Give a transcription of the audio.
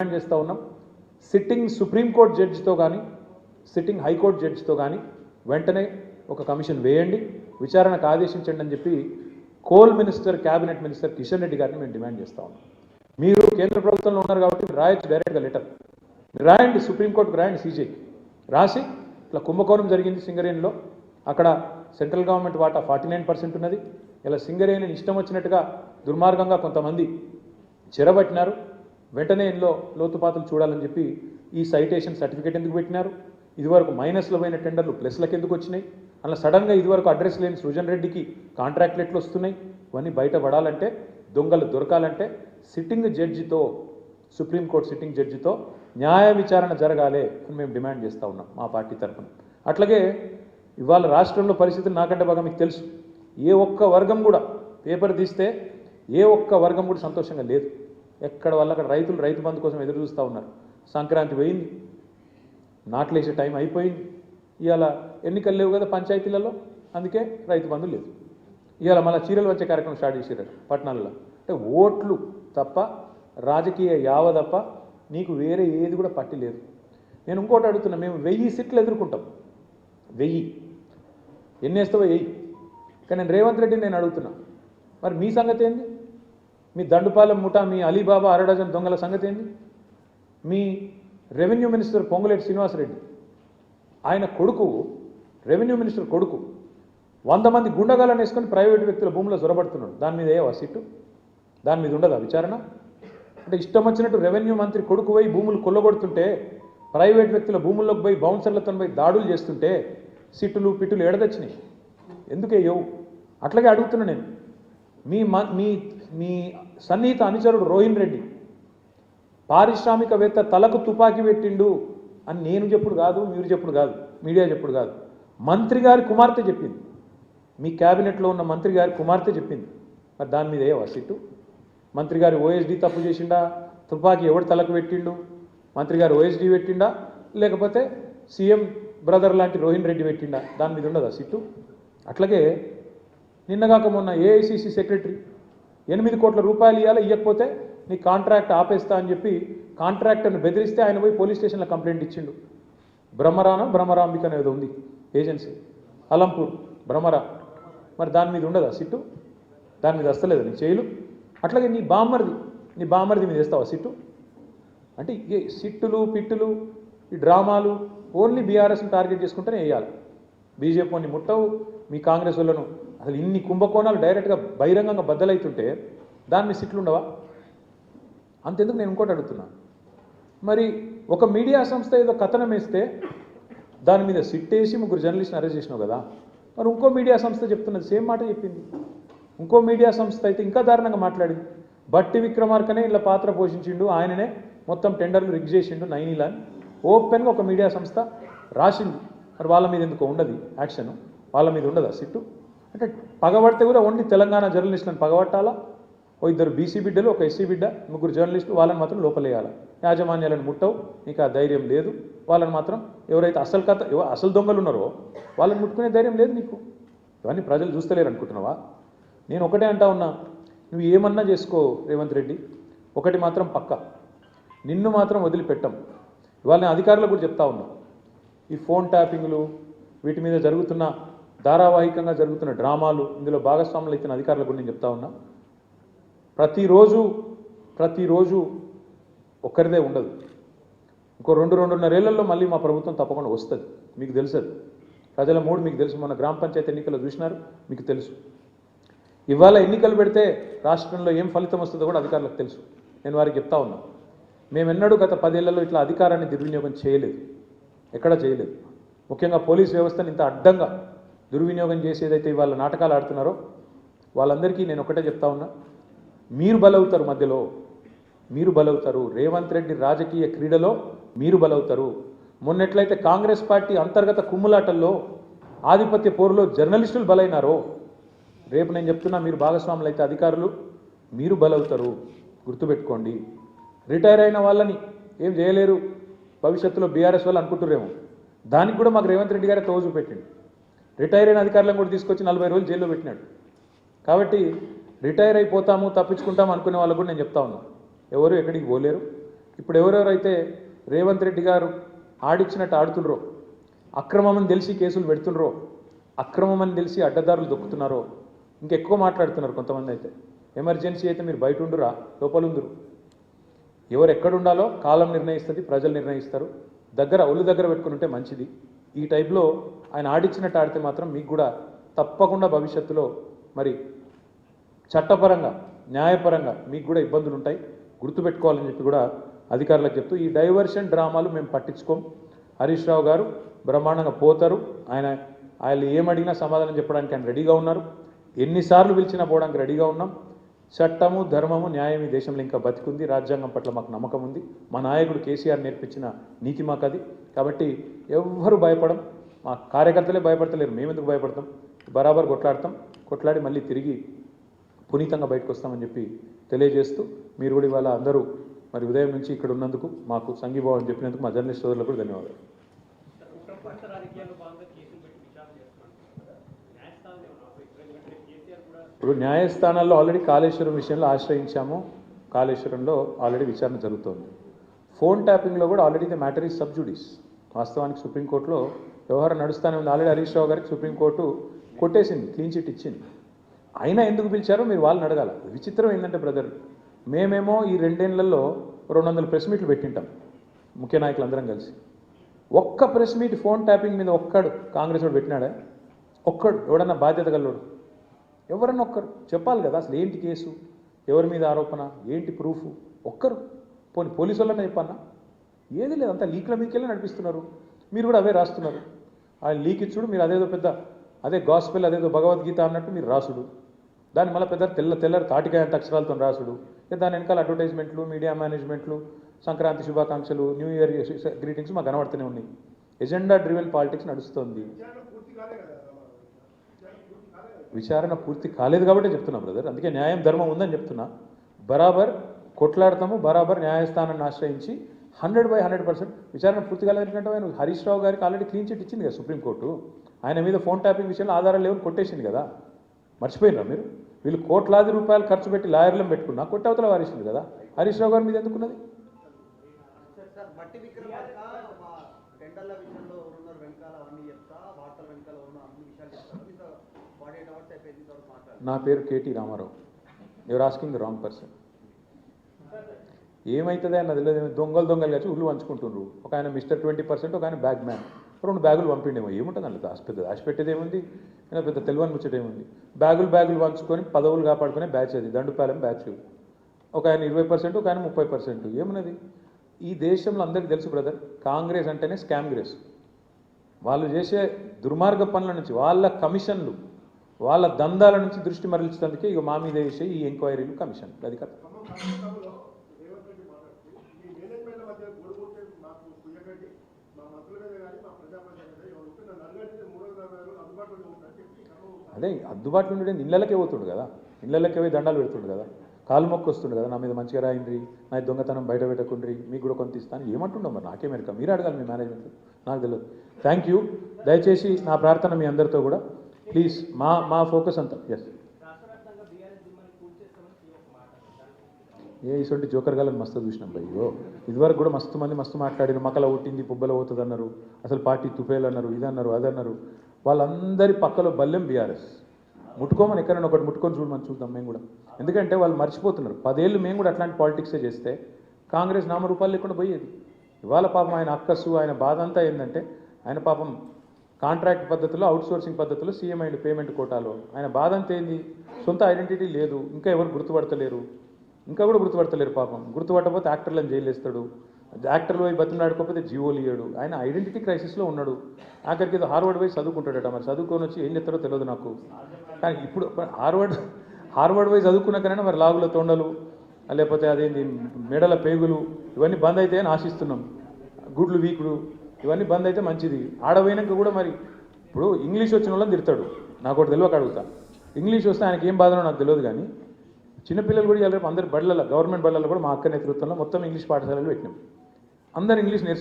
Demand చేస్తూ ఉన్నాం. Sitting supreme court జడ్జితో కానీ సిట్టింగ్ హైకోర్టు జడ్జితో కానీ వెంటనే ఒక కమిషన్ వేయండి, విచారణకు ఆదేశించండి అని చెప్పి coal minister cabinet minister Kishan Reddy గారిని మేము డిమాండ్ చేస్తూ ఉన్నాం. మీరు కేంద్ర ప్రభుత్వంలో ఉన్నారు కాబట్టి రాయొచ్చు డైరెక్ట్గా లెటర్ రాయండి, సుప్రీంకోర్టుకు రాయండి, సీజేకి రాసి ఇట్లా కుంభకోణం జరిగింది సింగరేణిలో, అక్కడ సెంట్రల్ గవర్నమెంట్ వాటా 49% ఉన్నది, ఇలా సింగరేణిని ఇష్టం వచ్చినట్టుగా దుర్మార్గంగా కొంతమంది చెరబట్టినారు, వెంటనే ఇందులో లోతుపాతులు చూడాలని చెప్పి ఈ సైటేషన్ సర్టిఫికేట్ ఎందుకు పెట్టినారు, ఇదివరకు మైనస్లో పోయిన టెండర్లు ప్లస్లకు ఎందుకు వచ్చినాయి, అలా సడన్గా ఇదివరకు అడ్రస్ లేని సృజన్ రెడ్డికి కాంట్రాక్ట్లు ఎట్లు వస్తున్నాయి, ఇవన్నీ బయటపడాలంటే, దొంగలు దొరకాలంటే సిట్టింగ్ జడ్జితో, సుప్రీంకోర్టు సిట్టింగ్ జడ్జితో న్యాయ విచారణ జరగాలి అని మేము డిమాండ్ చేస్తూ ఉన్నాం మా పార్టీ తరఫున. అట్లాగే ఇవాళ రాష్ట్రంలో పరిస్థితులు నాకంటే బాగా మీకు తెలుసు. ఏ ఒక్క వర్గం కూడా పేపర్ తీస్తే ఏ ఒక్క వర్గం కూడా సంతోషంగా లేదు. ఎక్కడ వల్ల అక్కడ రైతులు రైతు బంధు కోసం ఎదురు చూస్తూ ఉన్నారు. సంక్రాంతి పోయింది, నాట్లేసే టైం అయిపోయింది, ఇవాళ ఎన్నికలు లేవు కదా పంచాయతీలలో, అందుకే రైతు బంధు లేదు. ఇవాళ మళ్ళీ చీరలు వచ్చే కార్యక్రమం స్టార్ట్ చేసారు పట్టణాలలో. అంటే ఓట్లు తప్ప రాజకీయ యావ తప్ప నీకు వేరే ఏది కూడా పట్టి లేదు. నేను ఇంకోటి అడుగుతున్నా, మేము 1000 సీట్లు ఎదుర్కొంటాం, 1000 ఎన్ని వేస్తావో 1000. కానీ నేను రేవంత్ రెడ్డిని నేను అడుగుతున్నా, మరి మీ సంగతి ఏంది? మీ దండుపాలెం ముఠా, మీ అలీబాబా అరడజన్ దొంగల సంగతి ఏంది? మీ రెవెన్యూ మినిస్టర్ పొంగులేటి శ్రీనివాసరెడ్డి, ఆయన కొడుకు, రెవెన్యూ మినిస్టర్ కొడుకు 100 మంది గుండగాలను వేసుకొని ప్రైవేటు వ్యక్తుల భూముల్లో జొరబడుతున్నాడు. దాని మీద ఏవా సిట్టు? దాని మీద ఉండదా విచారణ? అంటే ఇష్టం వచ్చినట్టు రెవెన్యూ మంత్రి కొడుకు పోయి భూములు కొల్లగొడుతుంటే, ప్రైవేట్ వ్యక్తుల భూముల్లోకి పోయి బౌన్సర్లతో పోయి దాడులు చేస్తుంటే సిట్టులు పిట్టులు ఎడదొచ్చినాయి, ఎందుకే యవు? అట్లాగే అడుగుతున్నా నేను, మీ మీ మీ సన్నిహిత అనుచరుడు రోహిన్ రెడ్డి పారిశ్రామికవేత్త తలకు తుపాకీ పెట్టిండు అని నేను చెప్పుడు కాదు, మీరు చెప్పుడు కాదు, మీడియా చెప్పుడు కాదు, మంత్రి గారి కుమార్తె చెప్పింది, మీ క్యాబినెట్లో ఉన్న మంత్రి గారి కుమార్తె చెప్పింది. మరి దాని మీద ఏవా సిట్టు? మంత్రి గారి ఓఎస్డీ తప్పు చేసిండా? తుపాకీ ఎవడు తలకు పెట్టిండు? మంత్రి గారు ఓఎస్డీ పెట్టిండా, లేకపోతే సీఎం బ్రదర్ లాంటి రోహిన్ రెడ్డి పెట్టిండా? దాని మీద ఉండదా సిట్టు? అట్లాగే నిన్నగాక మొన్న ఏఐసిసి సెక్రటరీ 8 కోట్ల రూపాయలు ఇవ్వాలి, ఇవ్వకపోతే నీ కాంట్రాక్ట్ ఆపేస్తా అని చెప్పి కాంట్రాక్టర్ని బెదిరిస్తే ఆయన పోయి పోలీస్ స్టేషన్లో కంప్లైంట్ ఇచ్చిండు. భ్రమరాంబిక అనేది ఉంది ఏజెన్సీ, అలంపూర్ భ్రమరా. మరి దాని మీద ఉండదా సిట్టు? దాని మీద వస్తలేదు నీ చేయలు. అట్లాగే నీ బామ్మర్ది మీద వేస్తావా సిట్టు? అంటే ఈ సిట్టులు పిట్టులు ఈ డ్రామాలు ఓన్లీ బీఆర్ఎస్ని టార్గెట్ చేసుకుంటేనే వేయాలి. బీజేపీని ముట్టవు, మీ కాంగ్రెస్ వాళ్ళను అసలు ఇన్ని కుంభకోణాలు డైరెక్ట్గా బహిరంగంగా బద్దలవుతుంటే దాని మీద సిట్లు ఉండవా? అంతెందుకు నేను ఇంకోటి అడుగుతున్నా, మరి ఒక మీడియా సంస్థ ఏదో కథనం వేస్తే దాని మీద సిట్టేసి 3 జర్నలిస్ట్ని అరెస్ట్ చేసినావు కదా, మరి ఇంకో మీడియా సంస్థ చెప్తున్నది సేమ్ మాట చెప్పింది. ఇంకో మీడియా సంస్థ అయితే ఇంకా దారుణంగా మాట్లాడింది. బట్టి విక్రమార్కనే ఇలా పాత్ర పోషించిండు, ఆయననే మొత్తం టెండర్లు రిగ్ చేసిండు నైనిలా అని ఓపెన్గా ఒక మీడియా సంస్థ రాసింది. మరి వాళ్ళ మీద ఎందుకు ఉండదు యాక్షన్? వాళ్ళ మీద ఉండదా సిట్టు? అంటే పగబడితే కూడా ఓన్లీ తెలంగాణ జర్నలిస్టులను పగబట్టాలా? ఓ 2 బీసీ బిడ్డలు, ఒక ఎస్సీ బిడ్డ, 3 జర్నలిస్టులు, వాళ్ళని మాత్రం లోపలేయాలి. యాజమాన్యాలను ముట్టవు, నీకు ఆ ధైర్యం లేదు. వాళ్ళని మాత్రం ఎవరైతే అసలు దొంగలు ఉన్నారో వాళ్ళని ముట్టుకునే ధైర్యం లేదు నీకు. ఇవన్నీ ప్రజలు చూస్తలేరు అనుకుంటున్నావా? నేను ఒకటే అంటా ఉన్నా, నువ్వు ఏమన్నా చేసుకో రేవంత్ రెడ్డి, ఒకటి మాత్రం పక్క, నిన్ను మాత్రం వదిలిపెట్టం. ఇవాళ నేను అధికారులకు కూడా చెప్తా ఉన్నా, ఈ ఫోన్ ట్యాపింగ్లు వీటి మీద జరుగుతున్న ధారావాహికంగా జరుగుతున్న డ్రామాలు, ఇందులో భాగస్వాములు అయిన అధికారులకు కూడా నేను చెప్తా ఉన్నా, ప్రతిరోజు ఒక్కరిదే ఉండదు. ఇంకో 2-2.5 ఏళ్లలో మళ్ళీ మా ప్రభుత్వం తప్పకుండా వస్తుంది. మీకు తెలుసు, ప్రజల మూడు మీకు తెలుసు. మన గ్రామ పంచాయతీ ఎన్నికల్లో చూసినారు, మీకు తెలుసు. ఇవాళ ఎన్నికలు పెడితే రాష్ట్రంలో ఏం ఫలితం వస్తుందో కూడా అధికారులకు తెలుసు. నేను వారికి చెప్తా ఉన్నా, మేమెన్నడూ గత 10 ఏళ్లలో ఇట్లా అధికారాన్ని దుర్వినియోగం చేయలేదు, ఎక్కడా చేయలేదు. ముఖ్యంగా పోలీస్ వ్యవస్థను ఇంత అడ్డంగా దుర్వినియోగం చేసేదైతే ఇవాళ నాటకాలు ఆడుతున్నారో వాళ్ళందరికీ నేను ఒకటే చెప్తా ఉన్నా, మీరు బలవుతారు, మధ్యలో మీరు బలవుతారు. రేవంత్ రెడ్డి రాజకీయ క్రీడలో మీరు బలవుతారు. మొన్నెట్లయితే కాంగ్రెస్ పార్టీ అంతర్గత కుమ్ములాటల్లో ఆధిపత్య పోరులో జర్నలిస్టులు బలైనారో, రేపు నేను చెప్తున్నా, మీరు భాగస్వాములు అయితే అధికారులు మీరు బలవుతారు, గుర్తుపెట్టుకోండి. రిటైర్ అయిన వాళ్ళని ఏం చేయలేరు భవిష్యత్తులో బీఆర్ఎస్ వాళ్ళు అనుకుంటురేమో, దానికి కూడా మాకు రేవంత్ రెడ్డి గారే తోజు పెట్టిండు. రిటైర్ అయిన అధికారులను కూడా తీసుకొచ్చి 40 రోజులు జైల్లో పెట్టినాడు. కాబట్టి రిటైర్ అయిపోతాము, తప్పించుకుంటాము అనుకునే వాళ్ళకు కూడా నేను చెప్తా ఉన్నా, ఎవరు ఎక్కడికి పోలేరు. ఇప్పుడు ఎవరెవరైతే రేవంత్ రెడ్డి గారు ఆడిచ్చినట్టు ఆడుతుండ్రో, అక్రమమని తెలిసి కేసులు పెడుతుండ్రో, అక్రమమని తెలిసి అడ్డదారులు దొక్కుతున్నారో ఇంకెక్కువ మాట్లాడుతున్నారు కొంతమంది. అయితే ఎమర్జెన్సీ అయితే మీరు బయట ఉండురా, లోపల ఉందురు. ఎవరు ఎక్కడ ఉండాలో కాలం నిర్ణయిస్తుంది, ప్రజలు నిర్ణయిస్తారు. ఒళ్ళు దగ్గర పెట్టుకుని ఉంటే మంచిది. ఈ టైప్లో ఆయన ఆడిచ్చినట్టు ఆడితే మాత్రం మీకు కూడా తప్పకుండా భవిష్యత్తులో మరి చట్టపరంగా న్యాయపరంగా మీకు కూడా ఇబ్బందులు ఉంటాయి, గుర్తుపెట్టుకోవాలని చెప్పి కూడా అధికారులకు చెప్తూ, ఈ డైవర్షన్ డ్రామాలు మేము పట్టించుకోం. హరీష్ రావు గారు బ్రహ్మాండంగా పోతారు. ఆయన ఏమడిగినా సమాధానం చెప్పడానికి ఆయన రెడీగా ఉన్నారు. ఎన్నిసార్లు పిలిచినా పోవడానికి రెడీగా ఉన్నాం. చట్టము, ధర్మము, న్యాయం ఈ దేశంలో ఇంకా బతికుంది. రాజ్యాంగం పట్ల మాకు నమ్మకం ఉంది. మా నాయకుడు కేసీఆర్ నేర్పించిన నీతి మాకు అది. కాబట్టి ఎవ్వరు భయపడం, మా కార్యకర్తలే భయపడతలేరు, మేమెందుకు భయపడతాం? బరాబర్ కొట్లాడి మళ్ళీ తిరిగి పునీతంగా బయటకు వస్తామని చెప్పి తెలియజేస్తూ, మీరు కూడా ఇవాళ అందరూ మరి ఉదయం నుంచి ఇక్కడ ఉన్నందుకు, మాకు సంఘీభావం చెప్పినందుకు మా జర్నలిస్ట్ సోదరులకు కూడా ధన్యవాదాలు. ఇప్పుడు న్యాయస్థానాల్లో ఆల్రెడీ కాళేశ్వరం విషయంలో ఆశ్రయించాము. కాళేశ్వరంలో ఆల్రెడీ విచారణ జరుగుతోంది. ఫోన్ ట్యాపింగ్లో కూడా already the matter is sub జుడిస్. వాస్తవానికి సుప్రీంకోర్టులో వ్యవహారం నడుస్తూనే ఉంది. ఆల్రెడీ హరీష్ రావు గారికి సుప్రీంకోర్టు కొట్టేసింది, క్లీన్ చిట్ ఇచ్చింది. అయినా ఎందుకు పిలిచారో మీరు వాళ్ళని అడగాల. విచిత్రం ఏంటంటే బ్రదర్, మేమేమో ఈ 2 ఏళ్లలో 200 ప్రెస్ మీట్లు పెట్టింటాం ముఖ్య నాయకులందరం కలిసి. ఒక్క ప్రెస్ మీట్ ఫోన్ ట్యాపింగ్ మీద ఒక్కడు కాంగ్రెస్ వాడు పెట్టినాడా? ఒక్కడు ఎవడన్నా బాధ్యత గల్లోడు? ఎవరన్నా ఒక్కరు చెప్పాలి కదా. అసలు ఏంటి కేసు, ఎవరి మీద ఆరోపణ, ఏంటి ప్రూఫ్? ఒక్కరు పోలీసు వాళ్ళని చెప్పన్నా? ఏది లేదు, అంతా లీక్ల మీకెళ్ళి నడిపిస్తున్నారు. మీరు కూడా అవే రాస్తున్నారు. ఆయన లీక్ ఇచ్చుడు, మీరు అదేదో పెద్ద అదే గాస్పెల్, అదేదో భగవద్గీత అన్నట్టు మీరు రాసుడు, దాన్ని మళ్ళీ పెద్ద తెల్లరి తాటికాయంత అక్షరాలతో రాసుడు. దాని వెనకాల అడ్వర్టైజ్మెంట్లు, మీడియా మేనేజ్మెంట్లు, సంక్రాంతి శుభాకాంక్షలు, న్యూ ఇయర్ గ్రీటింగ్స్ మాకు కనబడుతూనే ఉన్నాయి. ఎజెండా డ్రివెన్ పాలిటిక్స్ నడుస్తుంది. విచారణ పూర్తి కాలేదు కాబట్టి చెప్తున్నా బ్రదర్. అందుకే న్యాయం ధర్మం ఉందని చెప్తున్నా. బరాబర్ కొట్లాడతాము, బరాబర్ న్యాయస్థానాన్ని ఆశ్రయించి 100% విచారణ పూర్తి కాలేదు. ఎందుకంటే ఆయన హరీష్ రావు గారికి ఆల్రెడీ క్లీన్ చిట్ ఇచ్చింది కదా సుప్రీంకోర్టు. ఆయన మీద ఫోన్ ట్యాపింగ్ విషయంలో ఆధారాలు లేవని కొట్టేసింది కదా. మర్చిపోయినరా మీరు? వీళ్ళు కోట్లాది రూపాయలు ఖర్చు పెట్టి లాయర్లను పెట్టుకున్నా కొట్టవతల వారిస్తుంది కదా. హరీష్ రావు గారి మీద ఎందుకున్నది? నా పేరు KT Ramarao. Your asking the wrong person. ఏమవుతుంది అన్న తెలియదు. దొంగలు వచ్చి ఉళ్ళు పంచుకుంటుండ్రు. ఒక ఆయన మిస్టర్ 20%, ఒక ఆయన బ్యాగ్ మ్యాన్. 2 బ్యాగులు పంపిండేమో. ఏముంటుంది అన్న దాచిపెట్టేది ఏముంది? పెద్ద తెలివని ముచ్చటేముంది? బ్యాగులు పంచుకొని పదవులు కాపాడుకునే బ్యాచ్ అది, దండుపాలెం బ్యాచ్. ఒక ఆయన 20%, ఒక ఆయన 30%. ఏమున్నది? ఈ దేశంలో అందరికీ తెలుసు బ్రదర్, కాంగ్రెస్ అంటేనే స్కామ్ గ్రేస్. వాళ్ళు చేసే దుర్మార్గ పనుల నుంచి, వాళ్ళ కమిషన్లు, వాళ్ళ దందాల నుంచి దృష్టి మరల్చేందుకే ఇక మా మీద వేసే ఈ ఎంక్వైరీలు, కమిషన్. అది కథ. అదే అందుబాటులో ఉండే ఇళ్ళకే పోతుండు కదా, ఇళ్ళకే పోయి దండాలు పెడుతుండు కదా, కాలు మొక్కు వస్తుండు కదా, నా మీద మంచిగా రాయిండ్రి, నా దొంగతనం బయట పెట్టకుండ్రి, మీకు కూడా కొంత ఇస్తాను. ఏమంటుండో మరి నాకే మెరక, మీరు అడగాలి మీ మేనేజ్మెంట్, నాకు తెలియదు. Thank you. దయచేసి నా ప్రార్థన మీ అందరితో కూడా ప్లీజ్, మా ఫోకస్ అంతా. ఎస్, ఇటువంటి జోకర్ గాలని మస్తు చూసినాం భయ్యో. ఇదివరకు కూడా మస్తు మాట్లాడిన, మకల ఒట్టింది పుబ్బల పోతుంది అన్నారు, అసలు పార్టీ తుఫేలు అన్నారు, ఇదన్నారు అదన్నారు. వాళ్ళందరి పక్కలో బల్లెం బీఆర్ఎస్. ముట్టుకోమని ఎక్కడైనా ఒకటి ముట్టుకొని చూద్దాం మేము కూడా. ఎందుకంటే వాళ్ళు మర్చిపోతున్నారు, 10 ఏళ్ళు మేము కూడా అట్లాంటి పాలిటిక్సే చేస్తే కాంగ్రెస్ నామరూపాలు లేకుండా పోయేది. ఇవాళ పాపం ఆయన అక్కసు, ఆయన బాధ అంతా ఏంటంటే, ఆయన పాపం కాంట్రాక్ట్ పద్ధతిలో, అవుట్సోర్సింగ్ పద్ధతిలో సీఎం అయింది, పేమెంట్ కోటాలో. ఆయన బాధ అంతా ఏంది? సొంత ఐడెంటిటీ లేదు, ఇంకా ఎవరు గుర్తుపడతలేరు, ఇంకా కూడా గుర్తుపడతలేరు పాపం. గుర్తుపట్టకపోతే యాక్టర్లను జైలు వేస్తాడు, యాక్టర్లు పోయి బతిమలాడుకోకపోతే జీవోలు ఇయ్యాడు. ఆయన ఐడెంటిటీ క్రైసిస్లో ఉన్నాడు. ఆఖరికి ఏదో హార్వర్డ్ పోయి చదువుకుంటాడట. మరి చదువుకొని వచ్చి ఏం చెప్తారో తెలియదు నాకు. కానీ ఇప్పుడు హార్వర్డ్ పోయి చదువుకున్నాకనైనా మరి లాగుల తొండలు, లేకపోతే అదేంటి మెడల పేగులు, ఇవన్నీ బంద్ అయితే అని ఆశిస్తున్నాం. గుడ్లు వీకుడు ఇవన్నీ బంద్ అయితే మంచిది. ఆడపోయినాక కూడా మరి ఇప్పుడు ఇంగ్లీష్ వచ్చిన వాళ్ళని తిడతాడు. నాకు ఒకటి తెలియక అడుగుతా, ఇంగ్లీష్ వస్తే ఆయనకి ఏం బాధనో నాకు తెలియదు. కానీ చిన్నపిల్లలు కూడా రేపు అందరి బళ్ళల్లో, గవర్నమెంట్ బళ్ళల్లో కూడా మా అక్క నేతృత్వంలో మొత్తం ఇంగ్లీష్ పాఠశాలలు పెట్టినాం. అందరు ఇంగ్లీష్ నేర్చుకుంటారు.